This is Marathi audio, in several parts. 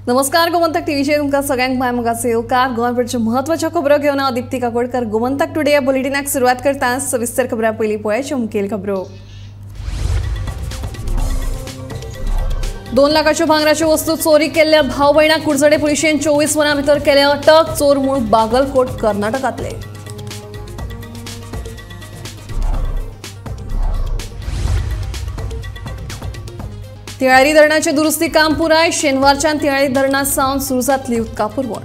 नमस्कार गोमंतक टीव्हीचे तुमकां सगळ्यांक मायमोगाचे येवकार गोंयभरच्यो म्हत्वाच्यो खबरो घेवन हांव दिप्ती काकोडकर गोमंतक टुडे ह्या बुलेटिनाक सुरवात करता। सविस्तर खबरां पयलीं पळोवया मुखेल खबरो। 2 लाखाच्यो भांगराच्यो वस्तू चोरी केल्ल्या भाव भयणाक कुडचडे पुलिशेन 24 वरां भितर केले अटक। चोर मूळ बागलकोट कर्नाटकांतले। तिळारी धरणाचे दुरुस्ती काम पुराय। शेनवारच्यान तिळारी धरणात सावन सुरू जातली उदका पुरवण।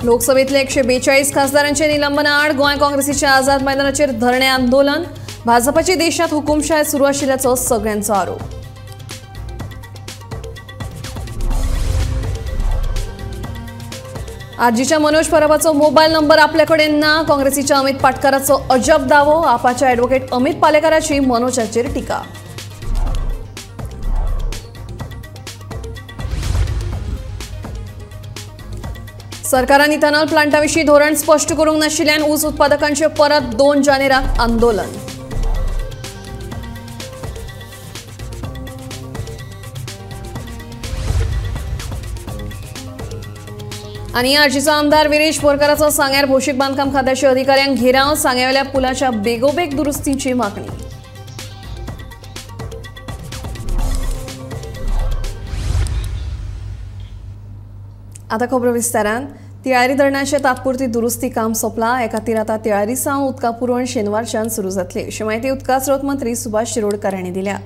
लोकसभेतले 142 खासदारांचे निलंबना आड गोंय काँग्रेसीच्या आझाद मैदानाचेर धरणे आंदोलन। भाजपाची देशात हुकुमशाही सुरू आशिल्ल्याचो सगळ्यांचो आरोप। आरजीच्या मनोज परबाचो मोबायल नंबर आपल्या कडेन ना। काँग्रेसीच्या अमित पाटकराचो अजब दावो। आपाच्या ॲडव्होकेट अमित पालेकराची मनोजाचेर टिका। सरकारान इथेनॉल प्लांटाविशीं धोरण स्पष्ट करूंक नाशिल्ल्यान ऊस उत्पादकांचे परत 2 जानेराक आंदोलन। आनी आरजीचो आमदार विरेश बोरकाराचो सांग्यार भौशीक बांदकाम खात्याच्या अधिकाऱ्यांक घेराव। सांग्यावेल्या पुलाच्या बेगोबेग दुरुस्तीची मागणी। आता खबर विस्तारान। तिळारी धरणाचे तात्पुरती दुरुस्ती काम सोंपला। हे खातीर आता तिळारी सावन उदका पुरवण शेनवारच्यान सुरू जातली अशी माहिती उदका स्रोत मंत्री सुभाष शिरोडकार हांणी दिल्या।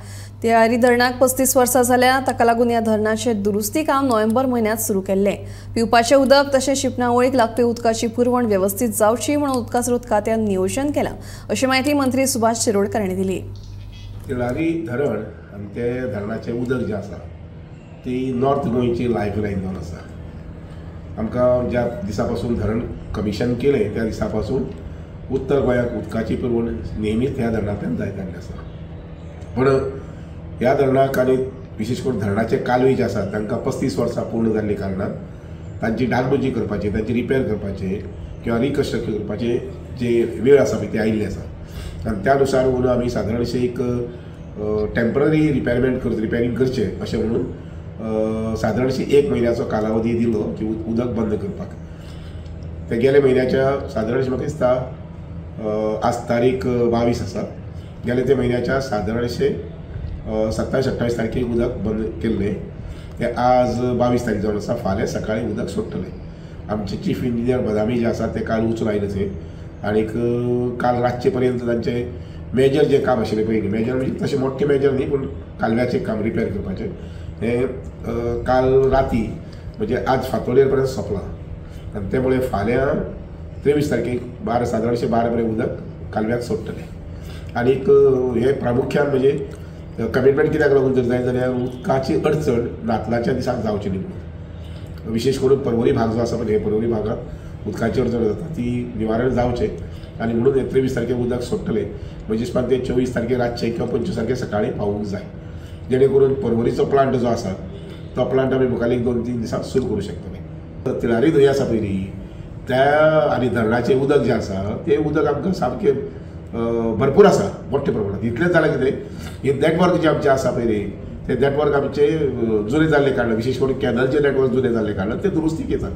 तिळारी धरणाक 35 वर्सां जाल्या। ताका लागून ह्या धरणाचे दुरुस्ती काम नोव्हेंबर म्हयन्यांत सुरू केल्ले। पिवपाचें उदक तशेंच शिंपणावळीक लागपी उदकाची पुरवण व्यवस्थीत जावची म्हणून उदका स्रोत खात्यान नियोजन केलां अशी माहिती मंत्री सुभाष शिरोडकार हांणी दिली। तिळारी धरण आनी ते धरणाचें उदक जें आसा ती नॉर्थ गोंयची लायफलायन जावन आसा। आमकां ज्या दिसा पासून धरण कमिशन केलें त्या दिसा पासून उत्तर गोंयाक उदकाची पुरवण नेहमीच ह्या धरणांतल्यान जायत आयिल्ली आसा। पूण ह्या धरणाक आनी विशेश करून धरणाचे कालवे जे आसात तांकां 35 वर्सां पूर्ण जाल्ली कारणान तांची डागडुजी करपाची, तांची रिपेर करपाचे किंवा रिकन्स्ट्रक्शन करपाचे जे वेळ आसा पळय ती आयिल्ली आसा। आनी त्या अनुसार म्हणून आमी सादारणशें एक टेम्पररी रिपेरिंग करचें अशें म्हणून सादारणशी 1 म्हयन्याचो कालावधी दिलो की उदक बंद करपाक। ते गेल्या म्हयन्याच्या सादारणशें म्हाका दिसता आज तारीख 22 आसा। गेल्या ते म्हयन्याच्या सादारणशे 27-28 तारखेक उदक बंद केल्लें। ते आज 22 तारीख जावन आसा। फाल्यां सकाळीं उदक सोडटलें। आमचे चीफ इंजिनियर बदामी जे आसा ते काल वचून आयले थंय आनीक काल रातचे पर्यंत तांचे मेजर जे काम आशिल्लें पयलीं मेजर म्हणजे तशें मोठे मेजर न्ही पूण कालव्याचें काम रिपेर करपाचें हे काल राती म्हणजे आज फांतोडेर पर्यंत सोंपलां। आनी ते मुळे फाल्यां 23 तारखेक सादारणशे 12 पर्यंत उदक कालव्याक सोडटलें। आनीक हे प्रामुख्यान म्हणजे कमिटमेंट कित्याक लागून जर जाय जाल्यार उदकाची अडचण नातलाच्या दिसाक जावची न्ही म्हणून। विशेष करून पर्वरी भाग जो आसा पळय हे पर्वरी भागात उदकाची अडचण जाता ती निवारण जावचें आनी म्हणून 23 तारखेक उदक सोडटलें म्हणजे दिसपाक ते 24 तारखेक रातचे किंवा 25 तारखेक सकाळीं पावूंक जाय जेणे करून पर्वरीचो प्लांट जो आसा तो प्लांट आमी मुखाल्ली 2-3 दिसांत सुरू करूं शकतले। तिळारी न्हंय आसा पयली त्या आनी धरणाचें उदक जें आसा तें उदक आमकां सामकें भरपूर आसा मोठ्या प्रमाणांत। इतलेंच जालें कितें हे नॅटवर्क जें आमचें आसा पळय ते नॅटवर्क आमचें जुने जाल्ले कारणान विशेष करून कॅनलचे नॅटवर्क जुने जाल्ले कारणान ते दुरुस्तीक येता।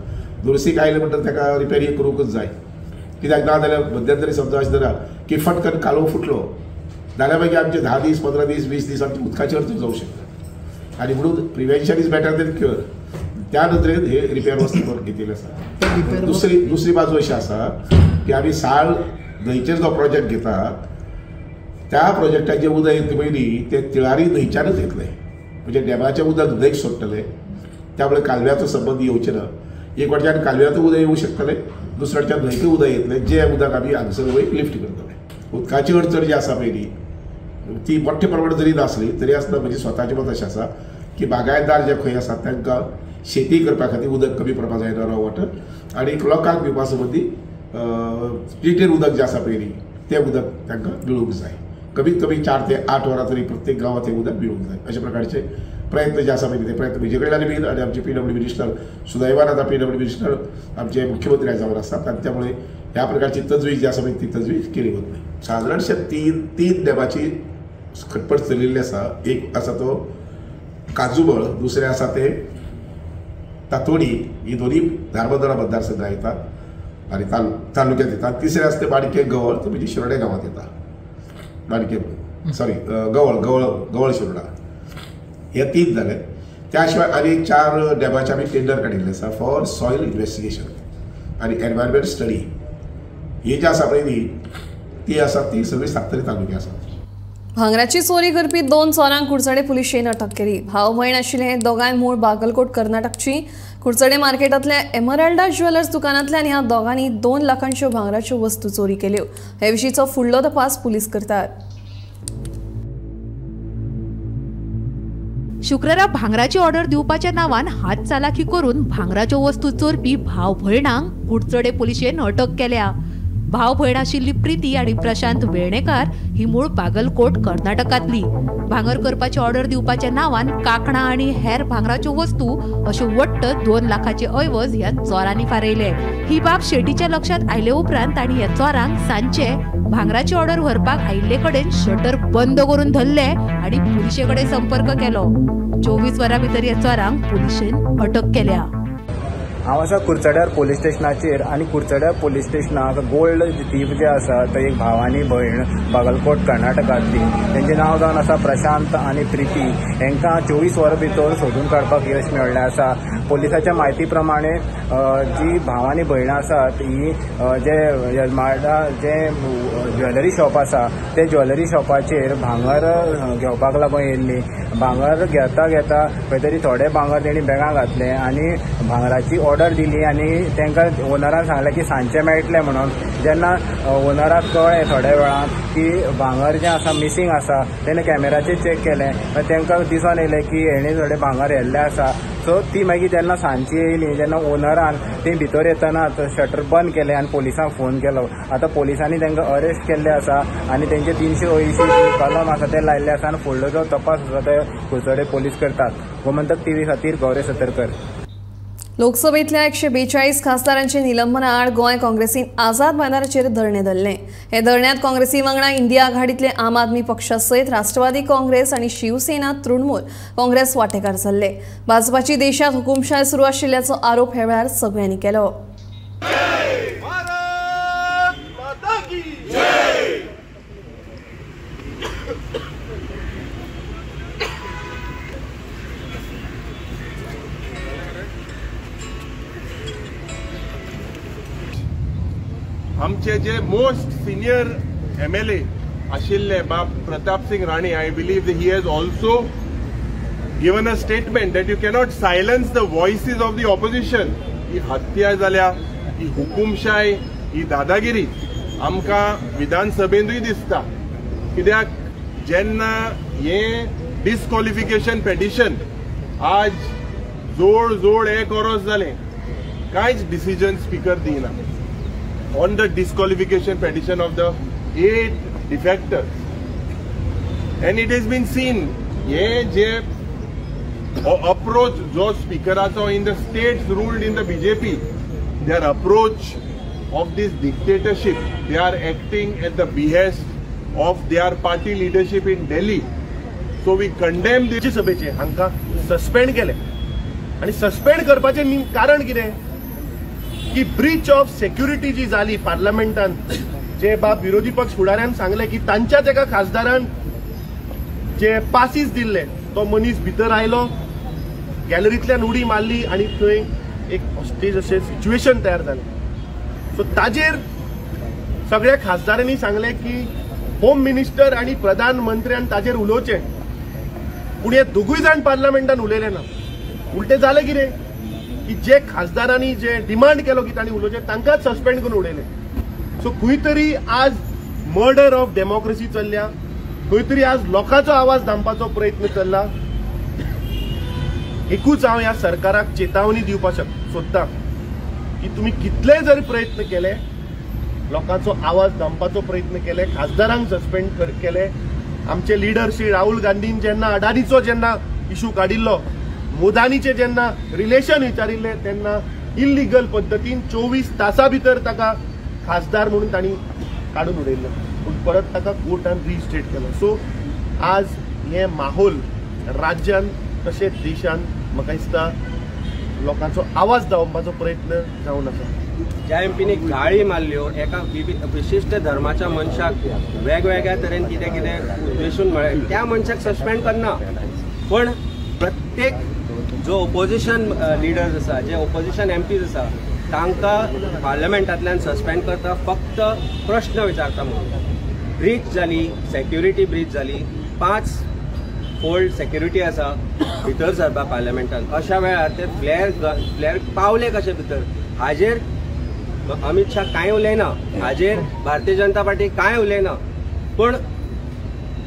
दुरुस्तीक आयले म्हणटच ताका रिपेरींग करूंकच जाय। कित्याक ना जाल्यार मध्यंतरी समजा अशें जाता की फटकन कालवो फुटलो जाल्यार मागीर आमचे 10 दीस 15 दीस 20 दीस आमची उदकाची अडचण जावं शकता। आनी म्हणून prevention is better than cure त्या नदरेन हे रिपेर वस्तू करून घेतिल्ले आसा। दुसरी बाजू अशी आसा की आमी साळ न्हंयचेर जो प्रोजेक्ट घेतात त्या प्रोजेक्टाचें उदक येता पयलीं ते तिळारी न्हंयच्यानच येतलें म्हणजे डॅमाचें उदक न्हंयक सोडटलें त्यामुळे कालव्याचो संबंद येवचें ना। एक वाटच्यान कालव्याचो उदक येवं शकतलें दुसऱ्या वाटच्यान न्हंयक उदक येतलें जे उदक आमी हांगसर वयर लिफ्ट करतले। उदकाची अडचण जी आसा पयली ती मोठ्या प्रमाणांत जरी नासली तरी आसतना म्हणजे स्वताचें मत अशें आसा की बागायतदार जे खंय आसात तांकां शेती करपा खातीर उदक कमी प्रमाणांत जायना रॉ वॉटर आनी लोकांक पिवपा संबंदी ट्रिटेड उदक जें आसा पयलीं तें उदक तांकां मेळूंक जाय। कमीत कमी 4 ते 8 वरां तरी प्रत्येक गांवांत हें उदक मेळूंक जाय अशा प्रकारचे प्रयत्न जे आसा पळय ते प्रयत्न म्हजे कडल्यान बी आनी आमचे PWD मिनिस्टर सुदैवान आता PWD मिनिस्टर आमचे मुख्यमंत्री जावन आसात आनी त्यामुळे ह्या प्रकारची तजवीज जी आसा ती तजवीज केली वत नाही. साधारणशे तीन डॅमाची खटपट चलिल्ली आसा. एक आसा तो काजूबळ, दुसरे आसा ते तातोडी, ही दोन्ही धारबांदोडा मतदारसंघात येतात आणि तालुक्यात येतात. तिसरे आसा ते बाणके गवळ, तो म्हणजे शिरोडे गावात येता. गवळ शिरोडा हे 3 जाले. त्या शिवाय आनी 4 डॅमाचे आमी टेंडर काडिल्ले आसा फॉर सॉयल इन्व्हेस्टिगेशन आणि एनवायरमेंट स्टडी. ही जी आसा पळय ती आसा ती सगळी सातेरी तालुके आसा. भांगराची चोरी करपी 2 चोरांक कुडचडे पुलिशेन अटक केली. भाव भयण आशिल्ले हे दोगांय मूळ बागलकोट कर्नाटकची. कुडचडे मार्केटांतल्या एमराल्डा ज्वेलर्स दुकानांतल्यान ह्या दोगांनी 2 लाखांच्यो भांगराच्यो वस्तू चोरी केल्यो. हे विशींचो फुडलो तपास पुलीस करतात. शुक्रारा भांगराची ऑर्डर दिवपाच्या नावान हात चालाकी करून भांगराच्यो वस्तू चोरपी भाव भयणांक कुडचडे पुलिशेन अटक केल्या. भाव भयण आशिल्ली प्रीती आणि प्रशांत वेर्णेकार ही मूळ बागलकोट कर्नाटकांतली. भांगर करपाची ऑर्डर दिवपाच्या नावान कांकणां आणि हेर भांगराच्यो वस्तू अश्यो वट्ट 2 लाखाचे ऐवज ह्या चोरांनी फारयले. ही बाब शेटीच्या लक्षात आयले उपरांत तांणी ह्या चोरांक सांचे भांगराची ऑर्डर व्हरपाक आयिल्ले कडेन शटर बंद करून धरले आणि पुलिशे कडेन संपर्क केलो. 24 वरां भितर ह्या चोरांक पुलिशेन अटक केल्या. हांव आसा कुडचड्यार पोलीस स्टेशनाचेर आनी कुडचड्यार पोलीस स्टेशनाक गोल्ड थीफ जे आसा तो एक भाव आनी भयण बागलकोट कर्नाटकांतली. तेंचें नांव जावन आसा प्रशांत आनी प्रिती. हांकां 24 वरां भितर सोदून काडपाक यश मेळ्ळें आसा. पोलिसाच्या म्हायती प्रमाणे जी भाव आनी भयण आसात ही जे यजमाडा जे ज्वेलरी शॉप आसा ते ज्वेलरी शॉपाचेर भांगर घेवपाक लागून येयल्ली. भांगर घेता खंय तरी थोडे भांगर तेणी बॅगां घातले आनी भांगराची ऑर्डर दिली आनी तांकां ओनरान सांगलें की सांजचें मेळटलें म्हणून. जेन्ना ओनराक कळ्ळें थोड्या वेळान की भांगर जें आसा मिसींग आसा तेणें कॅमेराचेर चॅक केलें. तांकां दिसून येयलें की हेणें थोडे भांगर व्हेल्लें आसा. सो ती मागीर जेन्ना सांजची येयली जेन्ना ओनरान ती भितर येतनाच शटर बंद केलें आनी पोलिसांक फोन केलो. आतां पोलिसांनी तांकां अरेस्ट केल्ले आसा आनी तेंचे 380 कलम आसा ते लायिल्ले आसा आनी फुडलो जो तपास आसा ते कुडचडे पोलीस करतात. गोमंतक टीव्ही खातीर गौरव सतरकर. लोकसभेतल्या 142 खासदारांचे निलंबना आड गोंय काँग्रेसीन आझाद मैदानाचेर धरणे धरले. हे धरण्यात काँग्रेसी वांगडा इंडिया आघाडीतले आम आदमी पक्षा सयत राष्ट्रवादी काँग्रेस आणि शिवसेना तृणमूल काँग्रेस वांटेकार जाल्ले. भाजपाची देशात हुकुमशाही सुरू आशिल्ल्याचो आरोप ह्या वेळार सगळ्यांनी केलो. आमचे जे मोस्ट सिनियर MLA आशिल्ले बाब Pratap Singh Rane, I believe that he has also given a statement that you cannot silence the voices of the opposition. ही हत्या जाल्या, ही हुकुमशाही, ही दादागिरी आमकां विधानसभेंतूय दिसता. कित्याक जेन्ना हे डिस्क्वॉलिफिकेशन पेटिशन आज जोड 1 वर्स जालें, कांयच डिसिजन स्पीकर दिना on the disqualification petition of the 8 defectors. And it has been seen ye approach jo speakeracho in the states ruled in the BJP, their approach of this dictatorship, they are acting at the behest of their party leadership in Delhi. So we condemn this. सभेचे हांकां सस्पेंड केले आणि सस्पेंड करपाचे कारण कितें की ब्रीच ऑफ सेक्युरिटी जी जाली पार्लमेंटान, जे बाब विरोधी पक्ष फुडाऱ्यान सांगले की तांच्याच एका खासदारान जे पासीस दिल्ले तो मनीस भितर आयलो, गॅलरींतल्यान उडी मारली आणि थंय एक हॉस्टेज अशें सिच्युएशन तयार जालें. सो ताजेर सगळ्या खासदारांनी सांगले की होम मिनिस्टर आणि प्रधानमंत्र्यान ताजेर उलोवचें. पूण हे दोगूय जाण पार्लमेंटान उलयले ना. उलटे जालें कितें की जे खासदारांनी जे डिमांड केलो की तांणी उलोवचें तांकांच सस्पेंड करून उडयले. सो खंय तरी आज मर्डर ऑफ डेमोक्रेसी चल्ल्या, खंय तरी आज लोकांचो आवाज दामपाचो प्रयत्न चल्ला. एकूच हांव ह्या सरकाराक चेतावणी दिवपाक सोदतां की तुमी कितलेय जरी प्रयत्न केले, लोकांचो आवाज दामपाचो प्रयत्न केले, खासदारांक सस्पेंड केले. आमचे लिडर श्री राहुल गांधीन जेन्ना अडानीचो जेन्ना इशू काडिल्लो, मोदानीचे जेन्ना रिलेशन विचारिल्ले तेन्ना इल्लिगल पद्दतीन 24 तासां भितर ताका खासदार म्हणून तांणी काडून उडयल्लो पूण परत ताका कोर्टान रिस्टेट केलो. सो आज हे माहोल राज्यान तशेंच देशान म्हाका दिसता लोकांचो आवाज दामपाचो प्रयत्न जावन आसा. ज्या एमपीनी गाळी मारल्यो एका विशिष्ट धर्माच्या मनशाक वेगवेगळ्या तरेन कितें कितें उद्देशून म्हळें त्या मनशाक सस्पेंड करना, पण प्रत्येक जो ओपोजिशन लिडर्स आसा जे ओपोजिशन एमपीज आसा तांकां पार्लमेंटांतल्यान सस्पेंड करता फक्त प्रश्न विचारता म्हणून. ब्रीच जाली, सेक्युरिटी ब्रीच जाली, 5 फोल्ड सेक्युरिटी आसा भितर सरपा पार्लमेंटान. अशा वेळार ते फ्लेअर पावले कशे भितर हाजेर अमित शाह कांय उलयना, हाजेर भारतीय जनता पार्टी कांय उलयना. पण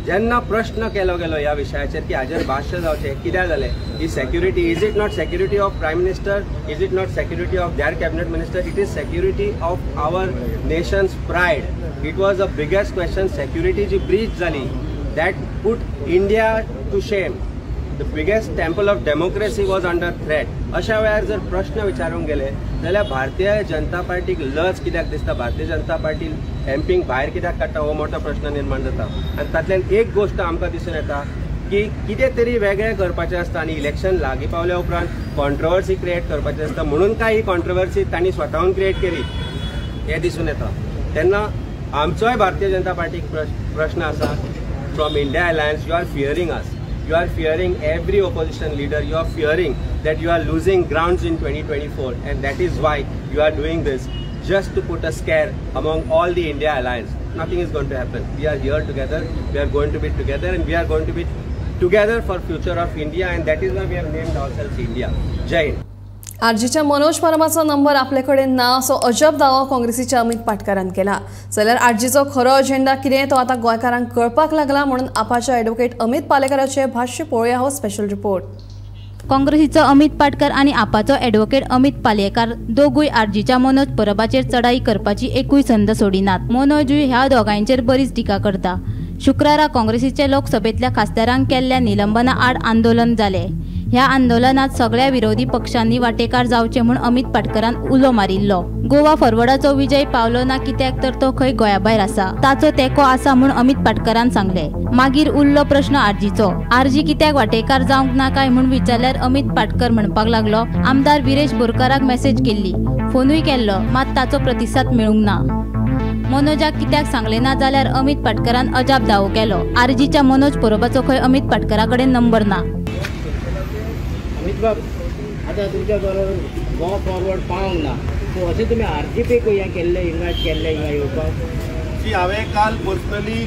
जेन्ना प्रश्न केलो गेलो ह्या विशयाचेर की हाजेर भाश्य जावचें कित्याक जालें, ही security is it not security of prime minister, is it not security of their cabinet minister, it is security of our nation's pride. It was the biggest question. Security जी ब्रीच जाली that put India to shame. The biggest temple of democracy was under threat. अशा वेळार जर प्रश्न विचारूंक गेले जाल्यार भारतीय जनता पार्टीक लज कित्याक दिसता, भारतीय जनता पार्टी एमपींक भायर कित्याक काडटा हो मोठो प्रश्न निर्माण जाता. आनी तातल्यान एक गोष्ट आमकां दिसून येता की कितें तरी वेगळें करपाचें आसता आनी इलेक्शन लागीं पावल्या उपरांत कॉन्ट्रोवर्सी क्रिएट करपाचें आसता म्हणून काय ही कॉन्ट्रोवर्सी तांणी स्वताहून क्रिएट केली हें दिसून येता. तेन्ना आमचोय भारतीय जनता पार्टीक प्रश्न आसा. From India Alliance, you are fearing us. You are fearing every opposition leader. You are fearing that you are losing grounds in 2024, and that is why you are doing this, just to put a scare among all the India Alliance. Nothing is going to happen. We are here together. We are going to be together, and we are going to be together for future of India, and that is why we have named ourselves India. Jai Hind. आरजीच्या मनोज परमाचो नंबर आपले कडेन ना असो अजब दावो काँग्रेसीच्या अमित पाटकरान केला. जाल्यार आरजीचो खरो अजेंडा कितें तो आतां गोंयकारांक कळपाक लागला म्हणून आपाच्या ॲडव्होकेट अमित पालेकराचें भाष्य पळोवया हो स्पेशल रिपोर्ट. काँग्रेसीचो अमित पाटकर आनी आपाचो ॲडव्होकेट अमित पालेकार दोगूय आरजीच्या मनोज परबाचेर चढाई करपाची एकूय संद सोडिनात. मनोजूय ह्या दोगांयचेर बरीच टिका करता. शुक्रारा काँग्रेसीचे लोकसभेतल्या खासदारांक केल्ल्या निलंबना आड आंदोलन जालें. ह्या आंदोलनात सगळ्या विरोधी पक्षांनी वांटेकार जावचे म्हूण अमित पाटकरान उलो मारिल्लो. गोवा फॉरवर्डाचो विजय पावलो ना कित्याक तर तो खंय गोंया भायर आसा, ताचो तेंको आसा म्हूण अमित पाटकरान सांगले. मागीर उरलो प्रश्न आरजीचो. आरजी कित्याक वांटेकार जावंक ना काय म्हूण विचारल्यार अमित पाटकर म्हणपाक लागलो आमदार विरेश बोरकाराक मेसेज केल्ली, फोनूय केल्लो, मात ताचो प्रतिसाद मेळूंक ना. मनोजाक कित्याक सांगले ना जाल्यार अमित पाटकरान अजाप दावो केलो. आरजीच्या मनोज परबाचो खंय अमित पाटकरा कडेन नंबर ना. अमित बाब, आता तुमच्या बरोबर गोवा फॉरवर्ड पावंक ना, सो अशें तुमी आरजीपीक हें केल्लें, इन्वायट केल्लें हिंगा येवपाक? की हांवें काल पर्सनली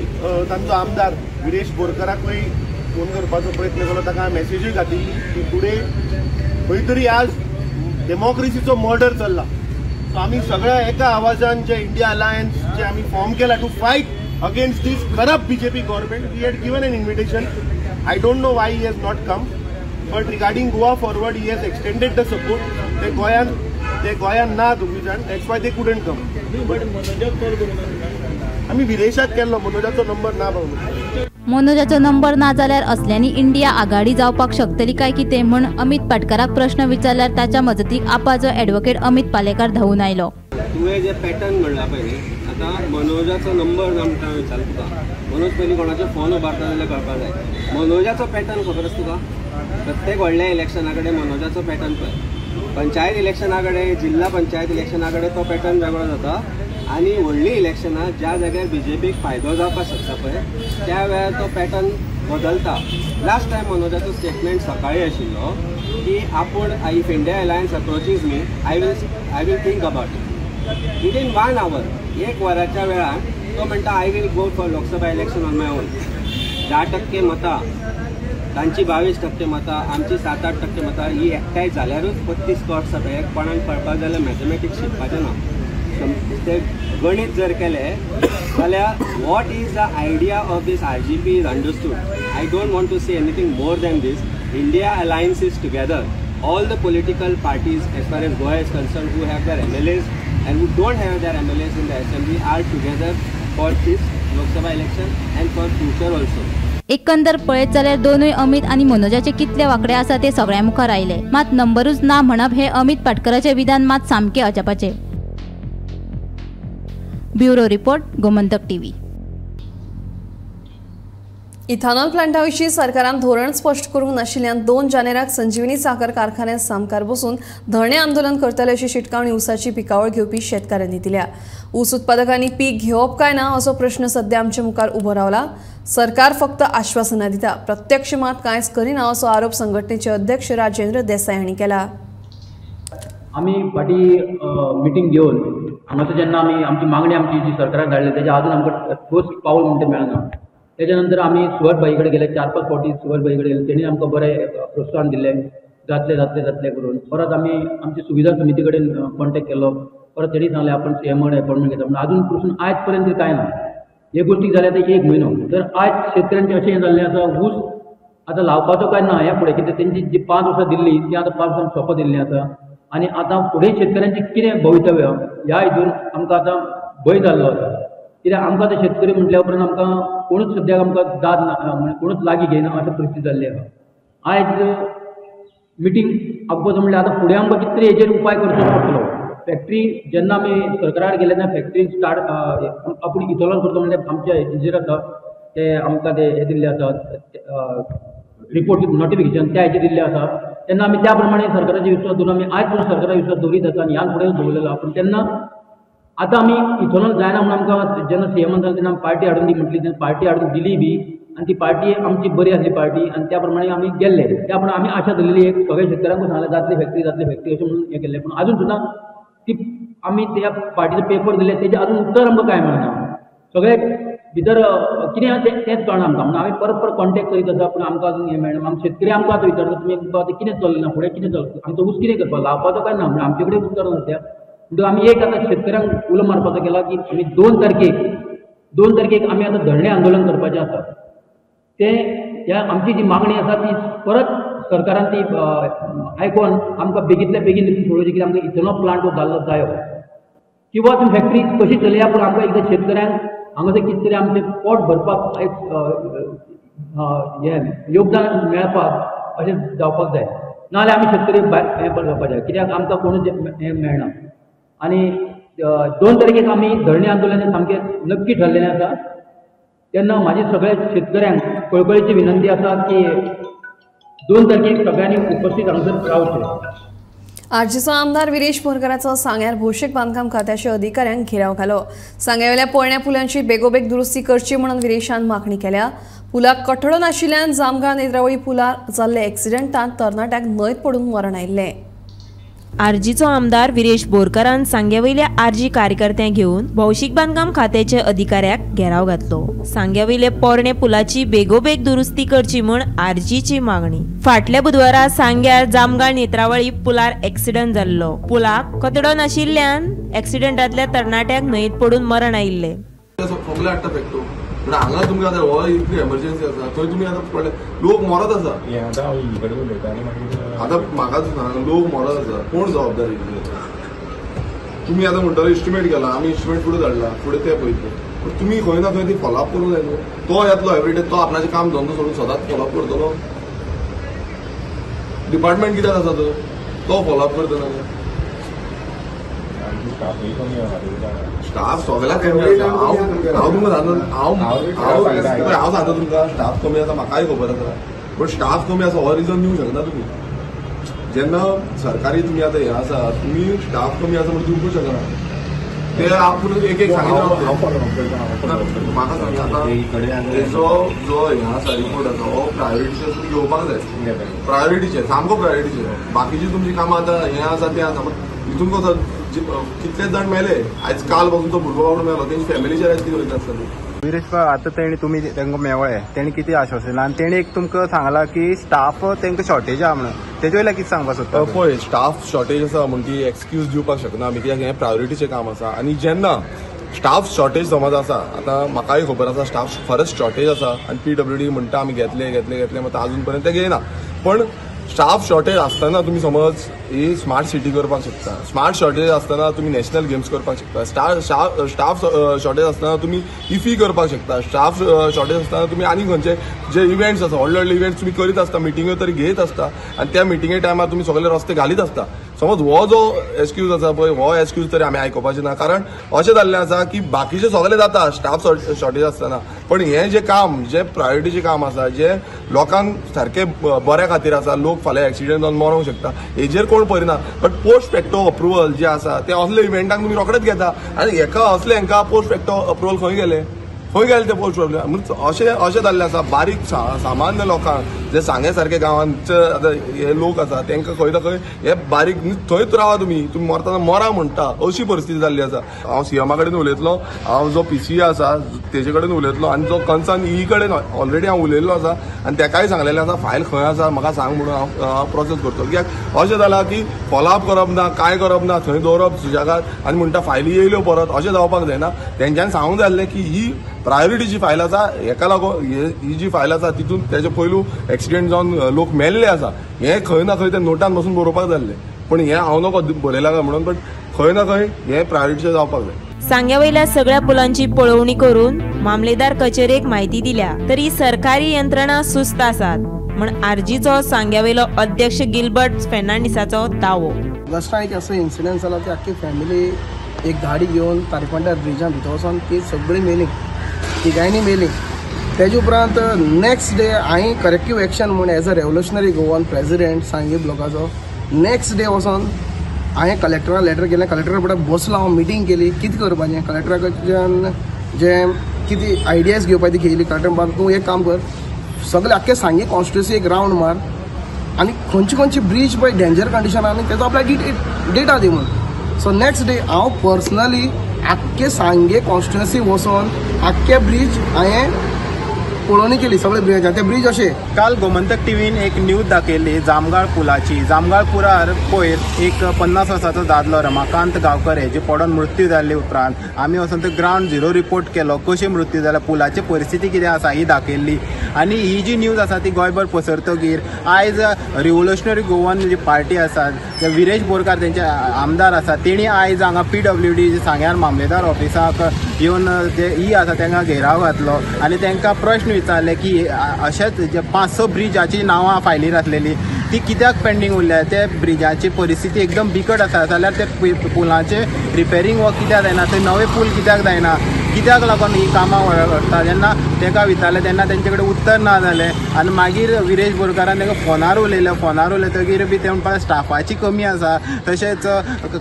तांचो आमदार विरेश बोरकाराकूय फोन करपाचो प्रयत्न केलो, ताका मेसेजूय घातिल्ली की फुडें खंय तरी आज डेमोक्रेसीचो मर्डर चल्ला. सो आमी सगळ्या एका आवाजान जे इंडिया अलायन्स जे आमी फॉर्म केला to fight against this corrupt BJP government, we had given an invitation. I don't know why he has not come, but regarding Goa Forward he has extended the support. ते गोंयान ना दोगूय जाण, that's why they couldn't come. But मनोजाक कॉल करून आमी विरेशाक केल्लो, मनोजाचो नंबर ना पावलो. मनोजाचो नंबर ना जाल्यार असल्यानी इंडिया आघाडी जावपाक शकतली काय कितें म्हूण अमित पाटकराक प्रश्न विचारल्यार ताच्या मजतीक आपाचो ॲडव्होकेट अमित पालेकार धांवून आयलो. तुवें जे पॅटर्न म्हणला पळय न्ही, आतां मनोजाचो नंबर आमकां विचारला तुका. मनोज पयलीं कोणाचो फोन उबारता जाल्यार कळपाक जाय. मनोजाचो पॅटर्न खबर आसा तुका? प्रत्येक व्हडल्या इलेक्शना कडेन मनोजाचो पॅटर्न पळय. पंचायत इलेक्शना कडेन, जिल्हा पंचायत इलेक्शना कडेन तो पॅटर्न वेगळो जाता. आनी व्हडली इलेक्शनां ज्या जाग्यार बीजेपीक फायदो जावपाक शकता पळय त्या वेळार तो पॅटर्न बदलता. लास्ट टायम मनोजाचो स्टेटमेंट सकाळी आशिल्लो की आपूण if India alliance approaches me I will think about it. Within 1 hour, 1 वराच्या वेळार तो म्हणटा I will go for Lok Sabha election on my own. 10% मतां, तांची 22% मतां, आमची 7-8% मतां ही एकठांय जाल्यारूच 32 स्कॉट्स जाता. एक कोणाक कळपाक जाल्यार मॅथमॅटिक्स शिकपाचें ना. ते गणित जर केलें जाल्यार what is the idea of this RGP is understood. I don't want to say anything more than this. India alliance is together. All the political parties as far as Goa is concerned who have their MLAs and who don't have their MLAs in the assembly are together for this Lok Sabha election and for future also. एकंदर पळयत जाल्यार दोनूय अमित आनी मनोजाचे कितले वांकडे आसा ते सगळ्या मुखार आयले. मात नंबरूच ना म्हणप हे अमित पाटकराचे विधान मात सामके अजापाचे. Bureau report Gomantak TV. Ethanol प्लांटाविशीं सरकारान धोरण स्पश्ट करूंक नाशिल्ल्यान 2 जानेराक संजीवनी साखर कारखान्यात सामकार बसून धरणे आंदोलन करतले अशी शिटकावणी ऊसाची पिकावळ घेवपी शेतकाऱ्यांनी दिल्या। ऊस उत्पादकांनी पीक घेवप काय ना असो प्रश्न सध्या आमच्या मुखार उबो रावला। सरकार फक्त आश्वासनां दिता, प्रत्यक्ष मात कांयच करिना असो आरोप संघटनेचे अध्यक्ष राजेंद्र देसाई हांणी केला। आम्ही फाटी मिटींग घेवन हांगासर जेन्ना आमची मागणी आमची जी सरकाराक धाडली तेच्या आजून आमकां ठोस पावल म्हणटा मेळना। त्याच्यानंतर आम्ही सुभाष कडेन गेले 4-5 फावटी सुभाष कडेन गेले, तेणी आमकां बरें प्रोत्साहन दिलें, जातले करून। परत आम्ही आमची सुविधा समिती कडेन कॉन्टॅक्ट केलो, परत तेणी सांगलें आपण सीएम कडेन अपॉइंटमेंट घेता, पूण आजून पसून आयज पर्यंत कांय ना। हे गोष्टी जाल्या ते 1 म्हयनो, तर आयज शेतकऱ्यांचें अशें जाल्लें आसा, ऊस आतां लावपाचो काय ना ह्या फुडें, कित्याक तेंची जी 5 वर्सां दिल्ली ती आतां 5 वर्सां सोंपत दिल्लीं आसा आनी आतां फुडें शेतकऱ्यांचें कितें भवितव्य ह्या हितून आमकां आतां भंय जाल्लो आसा। कित्याक आमकां आतां शेतकरी म्हटल्या उपरांत आमकां कोणूच सद्याक आमकां दाद म्हणजे कोणूच लागीं घेयना अशी परिस्थिती जाल्ली आसा। आयज मिटींग आपोवचो म्हणल्यार आतां फुडें आमकां कितें तरी हेजेर उपाय करचो पडटलो। फॅक्टरी जेन्ना आमी सरकारार गेले तेन्ना फॅक्टरी स्टार्ट आपूण इथॉनॉल करतो म्हणजे आमच्या हेजेर आसा ते आमकां ते हे दिल्ले आसा रिपोर्ट नोटिफिकेशन त्या हेचेर दिल्ले आसा, तेन्ना आमी त्या प्रमाणे सरकाराचेर विश्वास दवरून आमी आयज पसून सरकाराचेर विश्वास दवरीत आसा आनी ह्या फुडें दवरलेलो आसा। पूण तेन्ना आतां आमी इथॉनॉल जायना म्हणून आमकां जेन्ना सीएमान जालें तेन्ना पार्टी हाडून दी म्हटली, तेन्ना पार्टी हाडून दिली बी आनी ती पार्टी आमची बरी आसली पार्टी आनी त्या प्रमाणे आमी गेल्ले। त्या प्रमाणे आमी आशा धरलेली एक सगळ्या शेतकऱ्यांकूय सांगलें जातली फॅक्टरी अशें म्हणून हें केल्लें, पूण आजून सुद्दां ती आमी त्या पार्टीचो पेपर दिले तेजें आजून उत्तर आमकां कांय मेळना। सगळे भितर कितें तेंच कळना आमकां, म्हणून आमी परत कॉन्टॅक्ट करीत आसा पूण आमकां अजून हें मेळना। आमचे शेतकरी आमकां आतां विचारता तुमी आतां कितें चल्लें ना, फुडें कितें चलता, आमचो ऊस कितें करपाक लावपाचो काय ना, म्हणून आमचे कडेन उत्तर ना त्या। म्हणटून आमी एक आतां शेतकऱ्यांक उलो मारपाचो केला की आमी 2 तारखेक आमी आतां धरणे आंदोलन करपाचें आसा। तें आमची जी मागणी आसा ती परत सरकारान ती आयकोन आमकां बेगींतल्या बेगीन सोडोवची, कित्याक आमकां इथॉनॉल प्लांट जाल्लो जायो किंवा ती फॅक्टरी कशी चलया, पूण आमकां एकदां शेतकऱ्यांक हांगासर कितें तरी आमचें पोट भरपाक हें योगदान मेळपाक अशें जावपाक जाय, नाजाल्यार आमी शेतकरी हें जावपाक जाय, कित्याक आमकां कोणूच हें मेळना। आनी 2 तारखेक आमी धरणे आंदोलन सामकें नक्की ठरलेलें आसा। तेन्ना म्हाजी सगळ्या शेतकऱ्यांक कळकळीची विनंती आसा की 2 तारखेक सगळ्यांनी उपस्थित हांगासर रावचें। आरजीचो आमदार विरेश बोरकाराचो सांग्यार भौशीक बांदकाम खात्याच्या अधिकाऱ्यांक घेराव घालो। सांग्यावेल्या पोरण्या पुलांची बेगोबेग दुरुस्ती करची म्हणून विरेशान मागणी केल्या। पुलाक कठडो नाशिल्ल्यान जामगां नेत्रावळी पुलार जाल्ले एक्सिडेंटांत तरणाट्याक न्हंयत पडून मरण आयिल्लें। आरजीचो आमदार विरेश बोरकारान सांग्यावयल्या आरजी कार्यकर्त्यांक घेवन भौशीक बांदकाम खात्याच्या अधिकाऱ्याक घेराव घातलो। सांग्यावयले पोरणे पुलाची बेगोबेग दुरुस्ती करची म्हूण आरजीची मागणी। फाटल्या बुधवारा सांग्यार जामगाळ नेत्रावळी पुलार एक्सिडंट जाल्लो। पुलाक कतडो नाशिल्ल्यान एक्सिडेंटांतल्या तरणाट्याक न्हंयत पडून मरण आयिल्लें। हांगा तुमकां आतां हो इतली एमर्जन्सी आसा, थंय तुमी आतां पडले लोक मरत आसा। आतां म्हाका लोक मरत आसा, कोण जबाबदारी तुमी आतां म्हणटाले इस्टिमेट केला, आमी इस्टिमेट फुडें धाडला, फुडें ते पळयतले, पूण तुमी खंय ना खंय ती फॉलोअप करूंक जाय न्हू। तो येतलो एवरीडे, तो आपणाचें काम धंदो सोडून सदांच फॉलोअप करतलो। डिपार्टमेंट कित्याक आसा तो फॉलोअप करतना स्टाफ सगळ्याक कमी आसा। हांव तुमकां सांगता तुमकां स्टाफ कमी आसा म्हाकाय खबर आसा, पण स्टाफ कमी आसा हो रिजन दिवंक शकना तुमी। जेन्ना सरकारी तुमी आतां हें आसा, तुमी स्टाफ कमी आसा म्हणून दिवंकूच शकना। ते आपूण एक सांगितलें म्हाका सांगता आतां जो हें आसा रिपोर्ट आसा हो प्रायोरिटीचेर तुमी घेवपाक जाय, प्रायोरिटीचेर सामको प्रायोरिटीचेर। बाकीची तुमची कामां आतां हें आसा तें आसा, हितून कसो कितलेच जाण मेले आयज काल पासून तो भुरगो बाबडो मेलो, तेंची फॅमिलीचेर आयज कितें वयता आसतली। विरेश आतां तेणी तुमी तांकां मेवळे, तेणी कितें आश्वासन आनी तेणी एक तुमकां सांगलां की स्टाफ तांकां शॉर्टेज आहा म्हणून, तेजे वयल्यान कितें सांगपाक सोदता? पळय स्टाफ शॉर्टेज आसा म्हण ती एक्सक्यूज दिवपाक शकना आमी, कित्याक हें प्रायोरिटीचें काम आसा। आनी जेन्ना स्टाफ शॉर्टेज समज आसा, आतां म्हाकाय खबर आसा स्टाफ खरंच शॉर्टेज आसा आनी PWD म्हणटा आमी घेतले मात अजून पर्यंत ते घेयना। पण स्टाफ शॉर्टेज आसतना तुमी समज ही स्मार्ट सिटी करपाक शकता, स्मार्ट शॉर्टेज आसतना तुमी नॅशनल गेम्स करपाक शकता, स्टाफ शॉर्टेज आसतना तुमी इफी करपाक शकता, स्टाफ शॉर्टेज आसतना तुमी आनी खंयचे जे इव्हेंट्स आसा व्हडले व्हडले इव्हेंट्स तुमी करीत आसता, मिटिंग्यो तरी घेयत आसता आनी त्या मिटिंगे टायमार तुमी सगळे रस्ते घालीत आसता। समज हो जो एक्सक्यूज आसा पळय हो एक्सक्यूज तरी आमी आयकुपाचें ना. कारण अशें जाल्लें आसा की बाकीचें सगळें जाता स्टाफ शॉर्टेज आसतना, पण हें जें काम जें प्रायोरिटीचें काम आसा जें लोकांक सारकें बऱ्या खातीर आसा, लोक फाल्यां एक्सिडेंट जावन मरोंक शकता हेजेर कोण पळयना. बट पोस्ट फॅक्टो अप्रुवल जें आसा तें असल्या इव्हेंटाक तुमी रोखडेच घेता आनी हेका असलेंका पोस्ट फॅक्टो अप्रुवल खंय गेले ते पोस्ट प्रॉब्लेम. अशें जाल्लें आसा बारीक सामान्य लोकांक जे सांगे सारके गांवांचे आतां हे लोक आसा तांकां खंय ना खंय हे बारीक थंयच रावा तुमी मरतना मरा म्हणटा अशी परिस्थिती जाल्ली आसा. हांव सीएमा कडेन उलयतलो, हांव जो PCA आसा तेजे कडेन उलयतलो आनी जो कन्सर्न ई कडेन ऑलरेडी हांव उलयल्लो आसा आनी ताकाय सांगलेलें आसा फायल खंय आसा म्हाका सांग म्हणून हांव प्रोसेस करतलो. कित्याक अशें जालां की फॉलोअप करप ना, काय करप ना, थंय दवरप सुजागात आनी म्हणटा फायली येयल्यो परत अशें जावपाक जायना. तेंच्यांनी सांगूंक जाय की ही प्रायोरिटीची फायल आसा, हेका लागून ही जी फायल आसा तितून तेजे पयलू एक्सिडेंट जावन लोक मेल्ले आसा हें खंय ना खंय ते नोटान बसून बरोवपाक जाल्लें. पण हें हांव नको बरयलां काय म्हणून, बट खंय ना खंय हें प्रायोरिटीचें जावपाक जाय. सांग्यावयल्या सगळ्या पुलांची पळोवणी करून मामलेदार कचेरेक म्हायती दिल्या तरी सरकारी यंत्रणा सुस्त आसात म्हण आरजीचो सांग्यावयलो अध्यक्ष गिल्बर्ट फेर्नांडिसाचो दावो. ऑगस्टान एक असो इन्सिडंट जाला की आख्खी फॅमिली एक गाडी घेवन तारपंड्यार ब्रिजान भितर वचोन ती सगळी मेली, तिगायनी मेली. तेजे उपरांत नेक्स्ट डे हांवें करेक्टीव एक्शन म्हूण as a revolutionary Goan president सांगी ब्लॉकाचो नेक्स्ट डे वचोन हांवें कलेक्टराक लेटर केलें. कलेक्टरा कडेन बसलो, हांव मिटींग केली कितें करपाचें. कलेक्टरा कडच्यान जे कितें आयडियाज घेवपाची केली. कलेक्टर म्हणपाक तूं एक काम कर, सगळे आख्खे सांगी कॉन्स्टिट्युन्सी एक रावंड मार आनी खंयची ब्रीज पळय डेंजर कंडिशनान तेजो आपल्याक डेटा दी म्हणून. सो नेक्स्ट डे हांव पर्सनली आख्खे सांगे कॉन्स्टिट्युन्सी वचोन आख्खे ब्रीज हांवें पळोवणी केली सगळे ब्रिजां. ते ब्रीज अशे काल गोमंतक टीव्हीन एक न्यूज दाखयली जामगाळ पुलाची. जामगाळ पुलार पयर एक 50 वर्साचो दादलो रमाकांत गांवकर हेजे पडून मृत्यू जाल्ले उपरांत आमी वचून तो ग्रावंड झिरो रिपोर्ट केलो कशी मृत्यू जाल्या, पुलाची परिस्थिती कितें आसा ही दाखयल्ली. आनी ही जी न्यूज आसा ती गोंयभर पसरतकीर आयज रिव्होल्युशनरी गोवन जी पार्टी आसा जे विरेश बोरकार तेंचे आमदार आसा तेणी आयज हांगा PWD सांग्यार मामलेदार ऑफिसाक येवन जे ई आसा तांकां घेराव घातलो आनी तांकां प्रश्न विचारले की अशेंच जे 5-6 ब्रिजाची नांवां फायलीर आसलेली ती कित्याक पेंडींग उरल्या. ते ब्रिजाची परिस्थिती एकदम बिकट आसा जाल्यार ते पुलांचे रिपेरींग वर्क कित्याक जायना, थंय नवे पूल कित्याक जायना, कित्याक लागून ही कामां वळटा. जेन्ना ताका विचारलें तेन्ना तेंचे कडेन उत्तर ना जालें आनी मागीर विरेश बोरकारान ताका फोनार उलयतकीर बी ते म्हणपाक स्टाफाची कमी आसा, तशेंच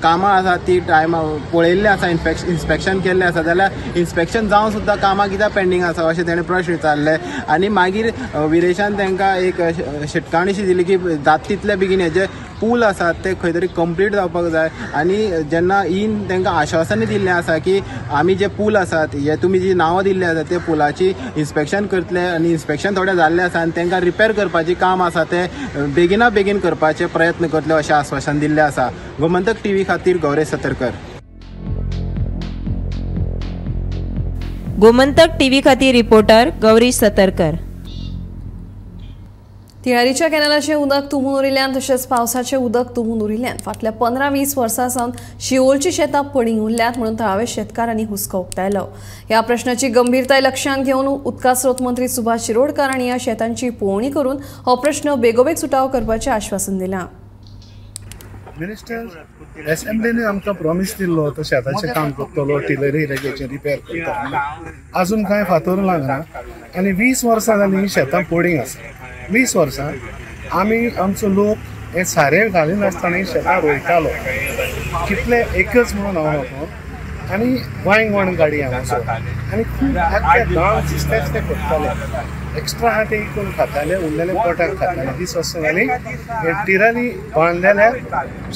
कामां आसा ती टायम पळयल्ली आसा, इन्स्पेक्शन केल्लें आसा जाल्यार इन्स्पेक्शन जावन सुद्दां कामां कित्याक पेंडींग आसा अशें तेणें प्रश्न विचारले. आनी मागीर विरेशान तांकां एक शिटकावणीशी दिली की जाता तितले बेगीन हेजे पूल आसात ते खंय तरी कंप्लीट जावपाक जाय. आनी जेन्ना ईन तांकां आश्वासनी दिल्लें आसा की आमी जे पूल आसात हे तुमी जी नांवां दिल्ली आसा ते पुलाची इन्स्पेक्शन करतले आनी इन्स्पेक्शन थोडें जाल्लें आसा आनी तांकां रिपेर करपाचें काम आसा तें बेगिना बेगीन करपाचे प्रयत्न करतले अशें आश्वासन दिल्लें आसा. गोमंतक टीव्ही खातीर गौरेश सतरकर. गोमंतक टीव्ही खातीर रिपोर्टर गौरीश सतरकर. तिळारीच्या कॅनलाचें उदक तुंबून उरिल्ल्यान तशेंच पावसाचें उदक तुंबून उरिल्ल्यान फाटल्या 15-20 वर्सां सावन शिवोलची शेतां पडींग उरल्यात म्हणून थळावे शेतकारांनी हुस्को उक्तायलो. ह्या प्रश्नाची गंभीरताय लक्षांत घेवन उदका स्रोत मंत्री सुभाष शिरोडकार हांणी ह्या शेतांची पळोवणी करून हो प्रश्न बेगोबेग सुटावो करपाचें आश्वासन दिलां. मिनिस्टर असेंब्लीने आमकां प्रॉमिस दिल्लो तो शेताचें काम करतलो, टिलरी रेगेचें रिपेर करतलो. अजून कांय फातर लागना आनी 20 वर्सां जालीं ही शेतां पडींग आसा. 20 वर्सां आमी आमचो लोक हे सारें घालीन आसतना ही शेतां रोयतालो कितले एकच म्हणून हांव वचोन आनी वांयगण गाडी हांगासर आनी खूब आख्या गांवांत दिसतेच ते करताले. एक्स्ट्रा आहा ते इकून खाताले, उरलेले पोटाक खाताले. 20 वर्सां जालीं हे टिरांनी बांदलेल्या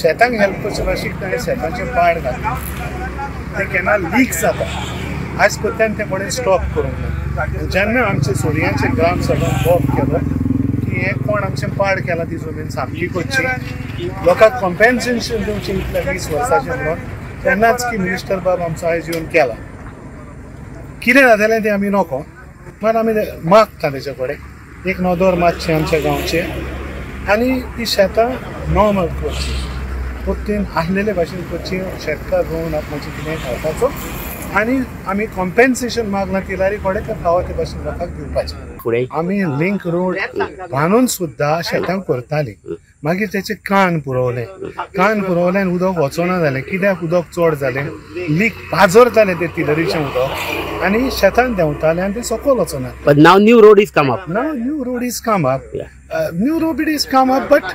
शेतांक हेल्प करचे भाशेक ताणें शेतांचे पाड घातले. ते कॅनल लीक जाता आयज कोत्यान ते कोणें स्टॉप करूंक ना. जेन्ना आमचे सोडयांचे ग्राम सभान बॉब केलो की हे कोण आमचें पाड केलां ती जमीन सामकी करची, लोकांक कॉम्पेन्सेशन दिवचें इतल्या 20 वर्साचें म्हणून तेन्नाच की मिनिस्टर बाब आमचो आयज येवन केला. कितें जातालें तें आमी नोको पण आमी मागता तेचे कडेन एक नदर मातशें आमच्या गांवचें आनी ती शेतां नॉर्मल करची, पत्तीन आसलेले भाशेन करची, शेतकार रोवन आपणाचें कितें खावपाचो आनी आमी कॉम्पेन्सेशन मागलां तिलारी कडेन ते फावो ते भाशेन लोकांक दिवपाचें. आमी लिंक रोड बांदून सुद्दां शेतां करतालीं मागीर तेचे कान पुरवले आनी उदक वचोना जालें. कित्याक उदक चड जालें, लीक पाजरतालें तें तिलरीचें उदक आनी शेतान देंवतालें आनी तें सकयल वचना. But now new road is come up. Now new road is come up. New road is come up, but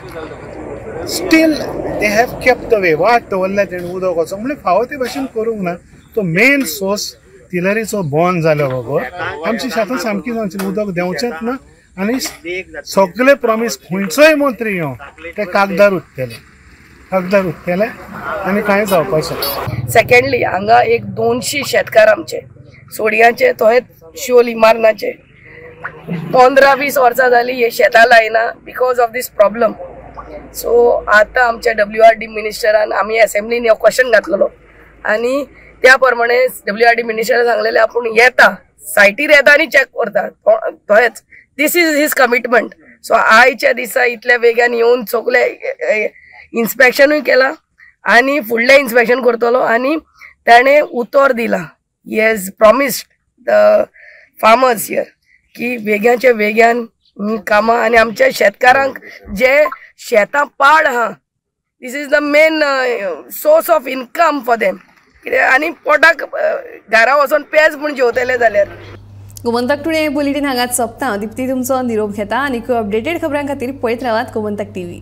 still they have kept the way. वाट दवरल्या तेणें उदक वचोंक म्हणजे फावो ते भाशेन करूंक ना. तो मेन सोर्स तिलरीचो बंद जालो बाबा. आमची शेतां सामकी जावची, उदक देंवचेंच ना आनी सगळे प्रॉमिस खंयचोय मंत्री येवन ते कागदार उरतले आनी कांय जावपाचें. सेकंडली हांगा एक 200 शेतकार आमचे सोडयांचे तोय शिवोली मारनाचे 15-20 वर्सां जाली हे शेतां लायना because of this problem. So आतां आमच्या WRD मिनिस्टरान आमी असेंब्लीन हो क्वेश्चन घातलेलो आनी त्या प्रमाणे WRD मिनिस्टरान सांगलेले आपूण येता सायटीर येता आनी चॅक करता. तोच दिस इज हीज कमिटमेंट. सो आयच्या दिसा इतल्या वेगान येवन सगळे इन्स्पेक्शनूय केला आनी फुडलें इन्स्पेक्शन करतलो आनी ताणें उतर दिला. He has promised the farmers here की वेग्याच्या वेग्यान कामां आनी आमच्या शेतकारांक जे शेतां पाड आहा this is the main source of income for them. कित्याक आनी पोटाक घरा वचोन पेज म्हूण जेवतले जाल्यार. गोमंतक टुडे हे बुलेटिन हांगाच सोंपता. दिप्ती तुमचो निरोप घेता आनी अपडेटेड खबरां खातीर पळयत रावात गोमंतक TV.